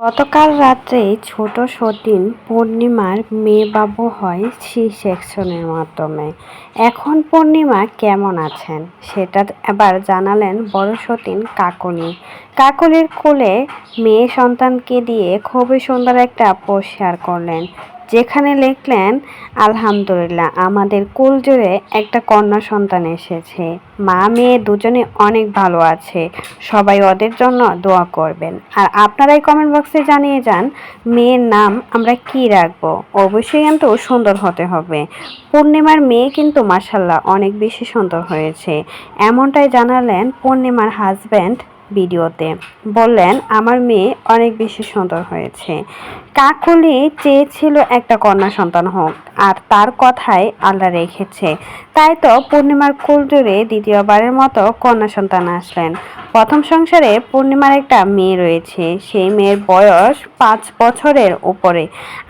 গতকাল রাত্রে ছোট সতীন পূর্ণিমার মেয়েবাবু হয় সি সেকশনের মাধ্যমে। এখন পূর্ণিমা কেমন আছেন সেটা এবার জানালেন বড় সতীন কাকলি। কাকলির কোলে মেয়ে সন্তানকে দিয়ে খুবই সুন্দর একটা পোস্ট শেয়ার করলেন, যেখানে লিখলেন, আলহামদুলিল্লাহ, আমাদের কুল জুড়ে একটা কন্যা সন্তান এসেছে। মা মেয়ে দুজনে অনেক ভালো আছে, সবাই ওদের জন্য দোয়া করবেন। আর আপনারাই কমেন্ট বক্সে জানিয়ে যান মেয়ের নাম আমরা কি রাখবো। অবশ্যই কিন্তু সুন্দর হতে হবে। পূর্ণিমার মেয়ে কিন্তু মাশাআল্লাহ অনেক বেশি সুন্দর হয়েছে, এমনটাই জানালেন পূর্ণিমার হাজব্যান্ড। ভিডিওতে বললেন, আমার মেয়ে অনেক বেশি সুন্দর হয়েছে। কাকলি চেয়েছিল একটা কন্যা সন্তান হোক, আর তার কথাই আল্লাহ রেখেছে। তাই তো পূর্ণিমার কোল জুড়ে দ্বিতীয়বারের মতো কন্যা সন্তান আসলেন। প্রথম সংসারে পূর্ণিমার একটা মেয়ে রয়েছে, সেই মেয়ের বয়স 5 বছরের উপরে।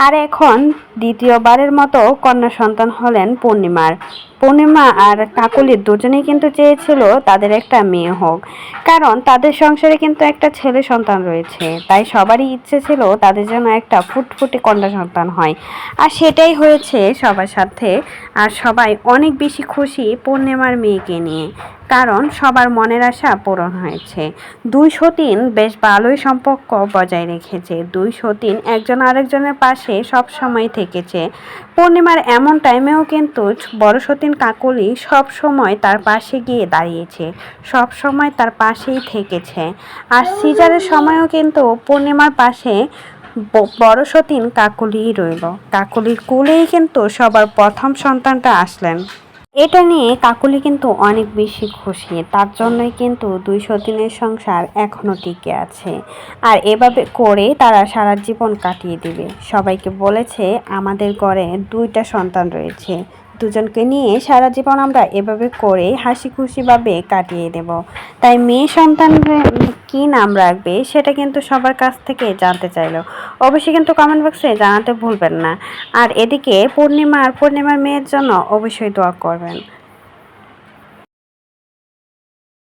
আর এখন দ্বিতীয়বারের মতো কন্যা সন্তান হলেন পূর্ণিমার। পূর্ণিমা আর কাকলি দুজনেই কিন্তু চেয়েছিল তাদের একটা মেয়ে হোক, কারণ তাদের সংসারে কিন্তু একটা ছেলে সন্তান রয়েছে। তাই সবারই ইচ্ছে ছিল তাদের জন্য একটা ফুটফুটে কন্যা সন্তান হয়, আর সেটাই হয়েছে সবার সাথে। আর সবাই অনেক বেশি খুশি পূর্ণিমার মেয়েকে নিয়ে, কারণ সবার মনের আশা পূরণ হয়েছে। দুই সতীন বেশ ভালোই সম্পর্ক বজায় রেখেছে। দুই সতীন একজন আরেকজনের পাশে সব সময় থেকেছে। পূর্ণিমার এমন টাইমেও কিন্তু বড় সতীন কাকলি সব সময় তার পাশে গিয়ে দাঁড়িয়েছে, সব সময় তার পাশেই থেকেছে। আর সিজারের সময়ও কিন্তু পূর্ণিমার পাশে বড় সতীন কাকলিই রইল। কাকলির কোলেই কিন্তু সবার প্রথম সন্তানটা আসলেন। এটা নিয়ে কাকলি কিন্তু অনেক বেশি খুশি। তার জন্যই কিন্তু দুই সতীনের সংসার এখনো টিকে আছে, আর এভাবে করে তারা সারা জীবন কাটিয়ে দিবে। সবাইকে বলেছে আমাদের ঘরে 2টা সন্তান রয়েছে, দুজনকে নিয়ে সারা জীবন আমরা এভাবে করে হাসি খুশিভাবে কাটিয়ে দেব। তাই মেয়ে সন্তান কি নাম রাখবে সেটা কিন্তু সবার কাছ থেকে জানতে চাইলো। অবশ্যই কিন্তু কমেন্ট বক্সে জানাতে ভুলবেন না। আর এদিকে পূর্ণিমার মেয়ের জন্য অবশ্যই দোয়া করবেন।